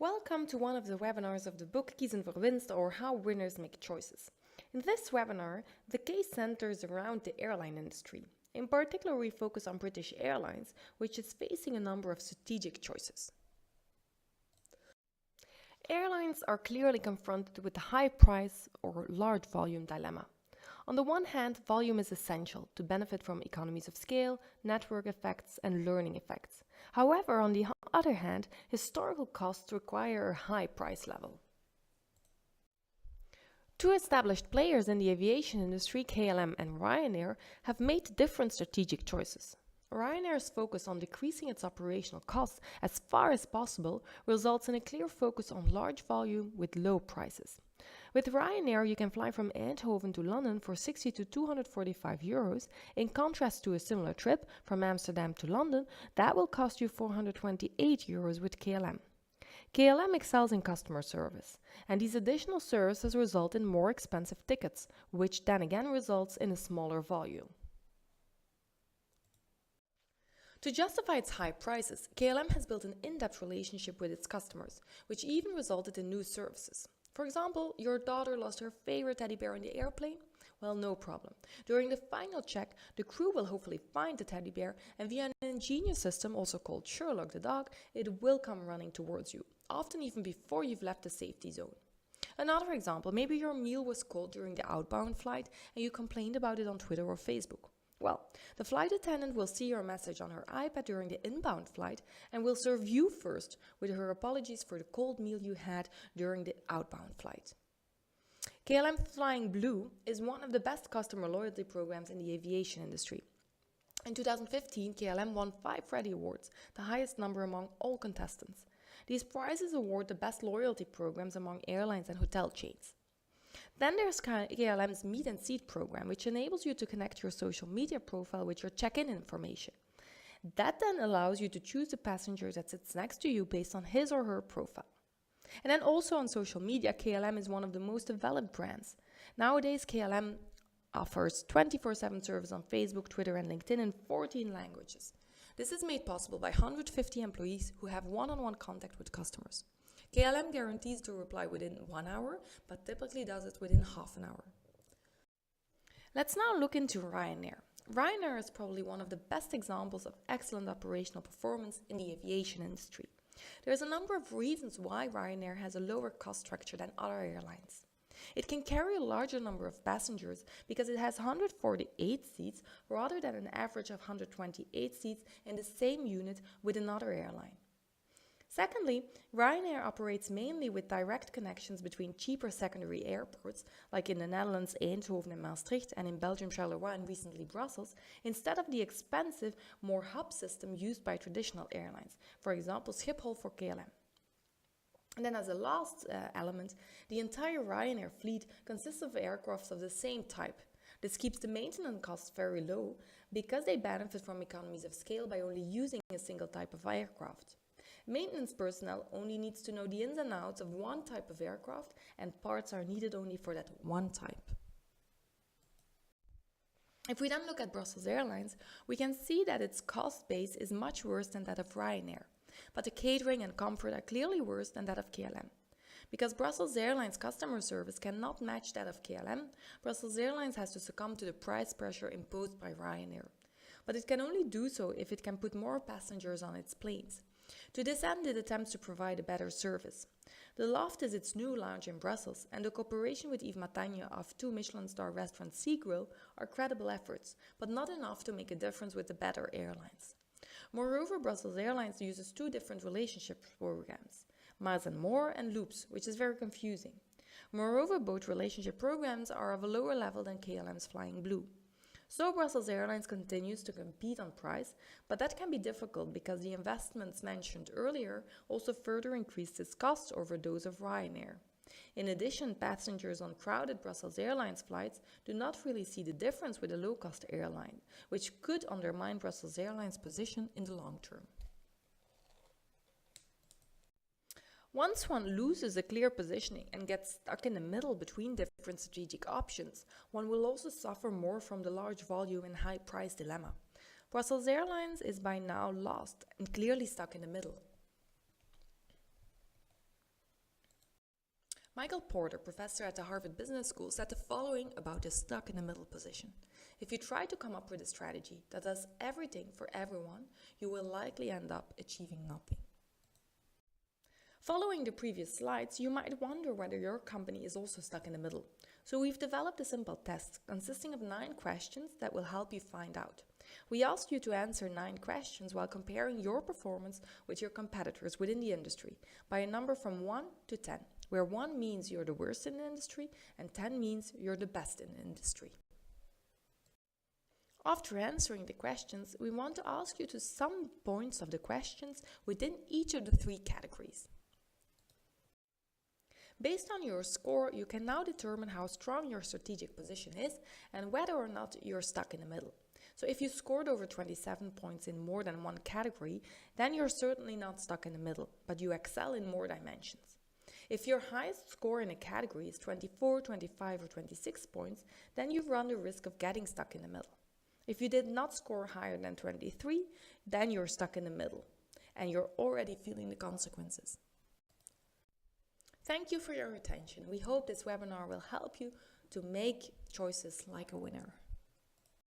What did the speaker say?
Welcome to one of the webinars of the book Kiezen voor Winst, or How Winners Make Choices. In this webinar, the case centers around the airline industry. In particular, we focus on British Airlines, which is facing a number of strategic choices. Airlines are clearly confronted with the high price or large volume dilemma. On the one hand, volume is essential to benefit from economies of scale, network effects, and learning effects. However, on the other hand, historical costs require a high price level. Two established players in the aviation industry, KLM and Ryanair, have made different strategic choices. Ryanair's focus on decreasing its operational costs as far as possible results in a clear focus on large volume with low prices. With Ryanair, you can fly from Eindhoven to London for 60 to 245 euros, in contrast to a similar trip from Amsterdam to London that will cost you 428 euros with KLM. KLM excels in customer service, and these additional services result in more expensive tickets, which then again results in a smaller volume. To justify its high prices, KLM has built an in-depth relationship with its customers, which even resulted in new services. For example, your daughter lost her favorite teddy bear in the airplane? Well, no problem. During the final check, the crew will hopefully find the teddy bear, and via an ingenious system, also called Sherlock the dog, it will come running towards you, often even before you've left the safety zone. Another example, maybe your meal was cold during the outbound flight and you complained about it on Twitter or Facebook. Well, the flight attendant will see your message on her iPad during the inbound flight and will serve you first with her apologies for the cold meal you had during the outbound flight. KLM Flying Blue is one of the best customer loyalty programs in the aviation industry. In 2015, KLM won 5 Freddie Awards, the highest number among all contestants. These prizes award the best loyalty programs among airlines and hotel chains. Then there's KLM's Meet and Seat program, which enables you to connect your social media profile with your check-in information. That then allows you to choose the passenger that sits next to you based on his or her profile. And then also on social media, KLM is one of the most developed brands. Nowadays, KLM offers 24/7 service on Facebook, Twitter, and LinkedIn in 14 languages. This is made possible by 150 employees who have one-on-one contact with customers. KLM guarantees to reply within 1 hour, but typically does it within half an hour. Let's now look into Ryanair. Ryanair is probably one of the best examples of excellent operational performance in the aviation industry. There's a number of reasons why Ryanair has a lower cost structure than other airlines. It can carry a larger number of passengers because it has 148 seats rather than an average of 128 seats in the same unit with another airline. Secondly, Ryanair operates mainly with direct connections between cheaper secondary airports, like in the Netherlands, Eindhoven and Maastricht, and in Belgium, Charleroi, and recently Brussels, instead of the expensive, more hub system used by traditional airlines, for example, Schiphol for KLM. And then as a last element, the entire Ryanair fleet consists of aircraft of the same type. This keeps the maintenance costs very low because they benefit from economies of scale by only using a single type of aircraft. Maintenance personnel only needs to know the ins and outs of one type of aircraft, and parts are needed only for that one type. If we then look at Brussels Airlines, we can see that its cost base is much worse than that of Ryanair, but the catering and comfort are clearly worse than that of KLM. Because Brussels Airlines customer service cannot match that of KLM, Brussels Airlines has to succumb to the price pressure imposed by Ryanair. But it can only do so if it can put more passengers on its planes. To this end, it attempts to provide a better service. The Loft is its new lounge in Brussels, and the cooperation with Yves Montaigne of 2 Michelin star restaurant Sea Grill are credible efforts, but not enough to make a difference with the better airlines. Moreover, Brussels Airlines uses 2 different relationship programs, Miles and More and Loops, which is very confusing. Moreover, both relationship programs are of a lower level than KLM's Flying Blue. So Brussels Airlines continues to compete on price, but that can be difficult because the investments mentioned earlier also further increased its costs over those of Ryanair. In addition, passengers on crowded Brussels Airlines flights do not really see the difference with a low-cost airline, which could undermine Brussels Airlines' position in the long term. Once one loses a clear positioning and gets stuck in the middle between different strategic options, one will also suffer more from the large volume and high price dilemma. Brussels Airlines is by now lost and clearly stuck in the middle. Michael Porter, professor at the Harvard Business School, said the following about the stuck in the middle position. If you try to come up with a strategy that does everything for everyone, you will likely end up achieving nothing. Following the previous slides, you might wonder whether your company is also stuck in the middle. So we've developed a simple test consisting of 9 questions that will help you find out. We asked you to answer 9 questions while comparing your performance with your competitors within the industry by a number from 1 to 10, where 1 means you're the worst in the industry and 10 means you're the best in the industry. After answering the questions, we want to ask you to sum points of the questions within each of the 3 categories. Based on your score, you can now determine how strong your strategic position is and whether or not you're stuck in the middle. So if you scored over 27 points in more than one category, then you're certainly not stuck in the middle, but you excel in more dimensions. If your highest score in a category is 24, 25 or 26 points, then you run the risk of getting stuck in the middle. If you did not score higher than 23, then you're stuck in the middle and you're already feeling the consequences. Thank you for your attention. We hope this webinar will help you to make choices like a winner.